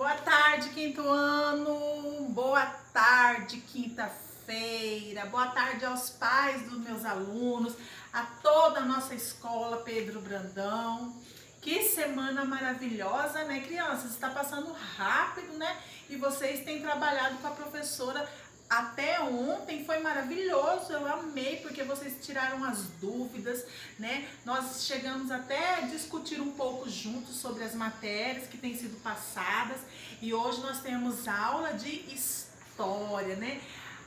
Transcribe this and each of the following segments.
Boa tarde, quinto ano. Boa tarde, quinta-feira. Boa tarde aos pais dos meus alunos, a toda a nossa escola Pedro Brandão. Que semana maravilhosa, né, crianças? Está passando rápido, né? E vocês têm trabalhado com a professora até ontem, foi maravilhoso, eu amei, porque vocês tiraram as dúvidas, né? Nós chegamos até a discutir um pouco juntos sobre as matérias que têm sido passadas e hoje nós temos aula de história, né?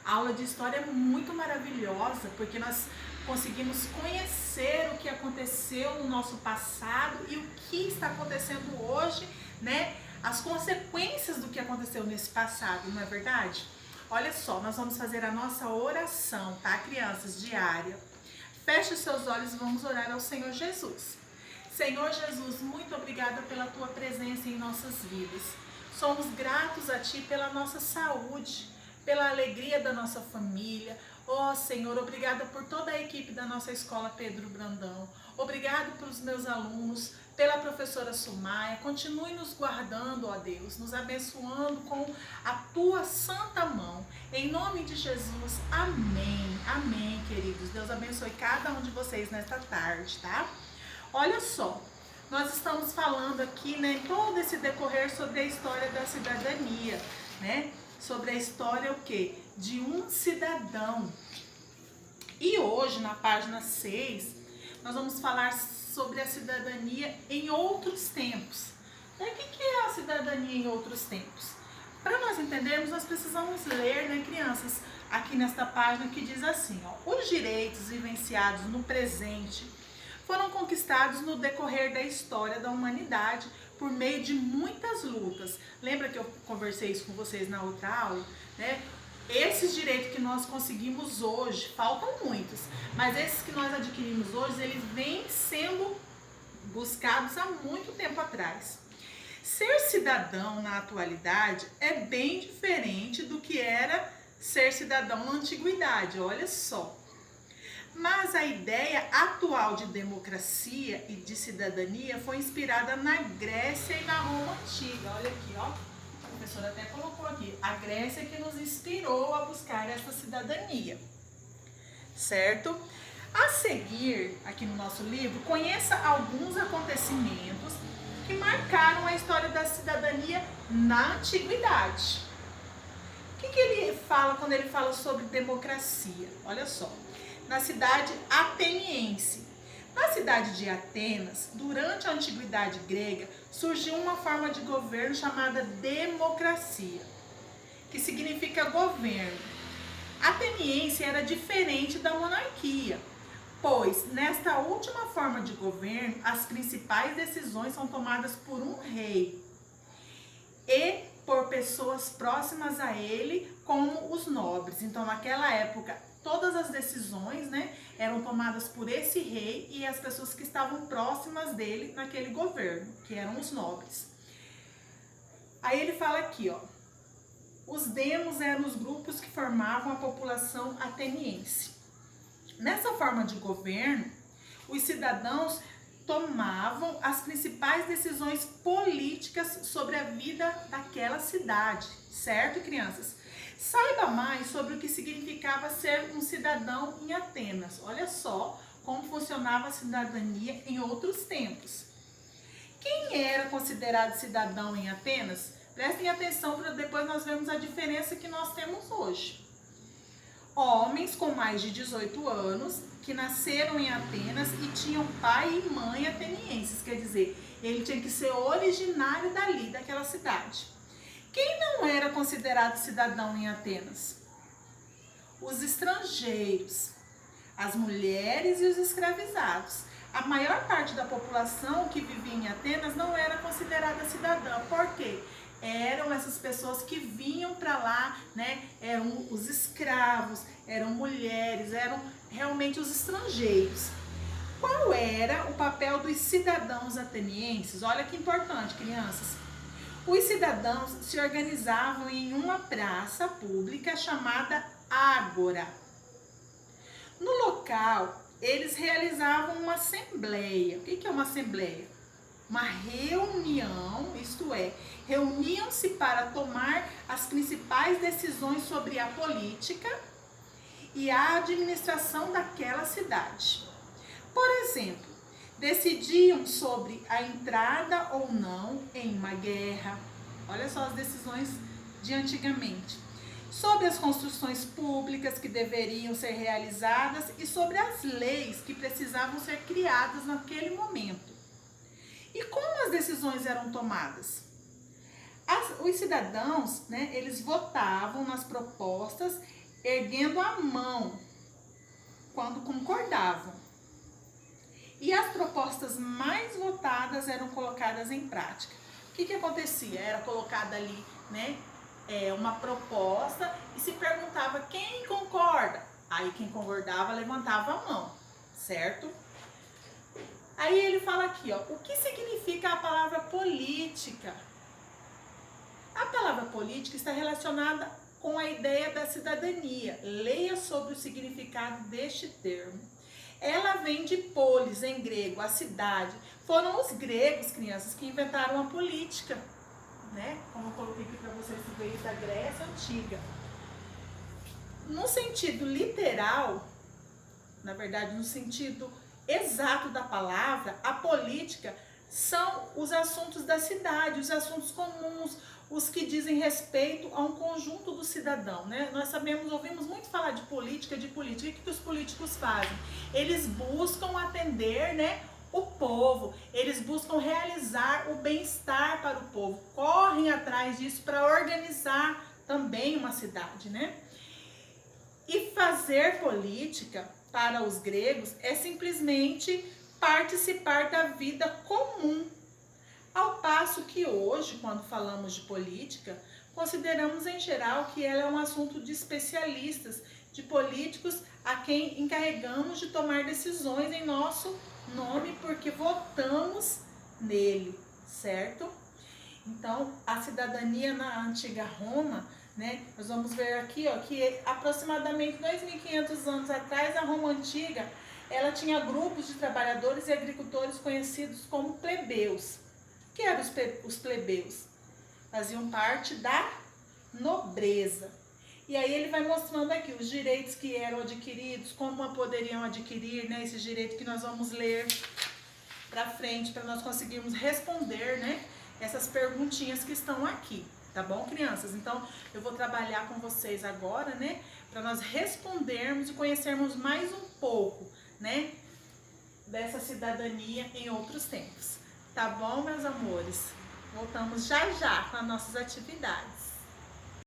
A aula de história é muito maravilhosa, porque nós conseguimos conhecer o que aconteceu no nosso passado e o que está acontecendo hoje, né? As consequências do que aconteceu nesse passado, não é verdade? Olha só, nós vamos fazer a nossa oração, tá, crianças? Diária. Feche os seus olhos e vamos orar ao Senhor Jesus. Senhor Jesus, muito obrigada pela tua presença em nossas vidas. Somos gratos a ti pela nossa saúde, pela alegria da nossa família. Oh, Senhor, obrigada por toda a equipe da nossa escola Pedro Brandão. Obrigado pelos meus alunos, pela professora Sumaia. Continue nos guardando, ó Deus, nos abençoando com a tua santa mão. Em nome de Jesus, amém. Amém, queridos. Deus abençoe cada um de vocês nesta tarde, tá? Olha só, nós estamos falando aqui, né, em todo esse decorrer sobre a história da cidadania, né? Sobre a história o quê? De um cidadão. E hoje, na página 6, nós vamos falar sobre a cidadania em outros tempos. E o que é a cidadania em outros tempos? Para nós entendermos, nós precisamos ler, né, crianças, aqui nesta página que diz assim, ó, os direitos vivenciados no presente foram conquistados no decorrer da história da humanidade por meio de muitas lutas. Lembra que eu conversei isso com vocês na outra aula, né? Esses direitos que nós conseguimos hoje, faltam muitos, mas esses que nós adquirimos hoje, eles vêm sendo buscados há muito tempo atrás. Ser cidadão na atualidade é bem diferente do que era ser cidadão na antiguidade, olha só. Mas a ideia atual de democracia e de cidadania foi inspirada na Grécia e na Roma antiga. Olha aqui, ó. A professora até colocou aqui. A Grécia que nos inspirou a buscar essa cidadania. Certo? A seguir, aqui no nosso livro, conheça alguns acontecimentos que marcaram a história da cidadania na antiguidade. O que ele fala quando ele fala sobre democracia? Olha só. Na cidade ateniense. Na cidade de Atenas, durante a antiguidade grega, surgiu uma forma de governo chamada democracia, que significa governo. A ateniense era diferente da monarquia, pois nesta última forma de governo, as principais decisões são tomadas por um rei e por pessoas próximas a ele, como os nobres. Então, naquela época, todas as decisões, né, eram tomadas por esse rei e as pessoas que estavam próximas dele naquele governo, que eram os nobres. Aí ele fala aqui, ó, os demos eram os grupos que formavam a população ateniense. Nessa forma de governo, os cidadãos tomavam as principais decisões políticas sobre a vida daquela cidade, certo, crianças? Saiba mais sobre o que significava ser um cidadão em Atenas. Olha só como funcionava a cidadania em outros tempos. Quem era considerado cidadão em Atenas? Prestem atenção para depois nós vermos a diferença que nós temos hoje. Homens com mais de 18 anos que nasceram em Atenas e tinham pai e mãe atenienses, quer dizer, ele tinha que ser originário dali, daquela cidade. Quem não era considerado cidadão em Atenas? Os estrangeiros, as mulheres e os escravizados. A maior parte da população que vivia em Atenas não era considerada cidadã. Por quê? Eram essas pessoas que vinham para lá, né? Eram os escravos, eram mulheres, eram realmente os estrangeiros. Qual era o papel dos cidadãos atenienses? Olha que importante, crianças. Os cidadãos se organizavam em uma praça pública chamada Ágora. No local, eles realizavam uma assembleia. O que é uma assembleia? uma reunião, isto é, reuniam-se para tomar as principais decisões sobre a política e a administração daquela cidade. Por exemplo, decidiam sobre a entrada ou não em uma guerra. Olha só as decisões de antigamente. Sobre as construções públicas que deveriam ser realizadas e sobre as leis que precisavam ser criadas naquele momento. E como as decisões eram tomadas? Os cidadãos, né, eles votavam nas propostas erguendo a mão quando concordavam. E as propostas mais votadas eram colocadas em prática. O que acontecia? Era colocada ali, né, uma proposta e se perguntava quem concorda. Aí quem concordava levantava a mão, certo? Aí ele fala aqui, ó, o que significa a palavra política? A palavra política está relacionada com a ideia da cidadania. Leia sobre o significado deste termo. Ela vem de polis, em grego, a cidade. Foram os gregos, crianças, que inventaram a política, né? Como eu coloquei aqui para vocês, veio da Grécia Antiga. No sentido literal, na verdade, no sentido exato da palavra, a política são os assuntos da cidade, os assuntos comuns, os que dizem respeito a um conjunto do cidadão, né? Nós ouvimos muito falar de política, O que os políticos fazem? Eles buscam atender, né, o povo, eles buscam realizar o bem-estar para o povo, correm atrás disso para organizar também uma cidade, né? E fazer política, para os gregos, é simplesmente participar da vida comum. Ao passo que hoje, quando falamos de política, consideramos em geral que ela é um assunto de especialistas, de políticos a quem encarregamos de tomar decisões em nosso nome, porque votamos nele, certo? Então, a cidadania na antiga Roma, né, nós vamos ver aqui, ó, que aproximadamente 2.500 anos atrás, a Roma antiga, ela tinha grupos de trabalhadores e agricultores conhecidos como plebeus. O que eram os plebeus? Faziam parte da nobreza. E aí ele vai mostrando aqui os direitos que eram adquiridos, como poderiam adquirir, né, esses direitos que nós vamos ler para frente, para nós conseguirmos responder, né, essas perguntinhas que estão aqui. Tá bom, crianças? Então, eu vou trabalhar com vocês agora, né, para nós respondermos e conhecermos mais um pouco, né, dessa cidadania em outros tempos. Tá bom, meus amores? Voltamos já já com as nossas atividades.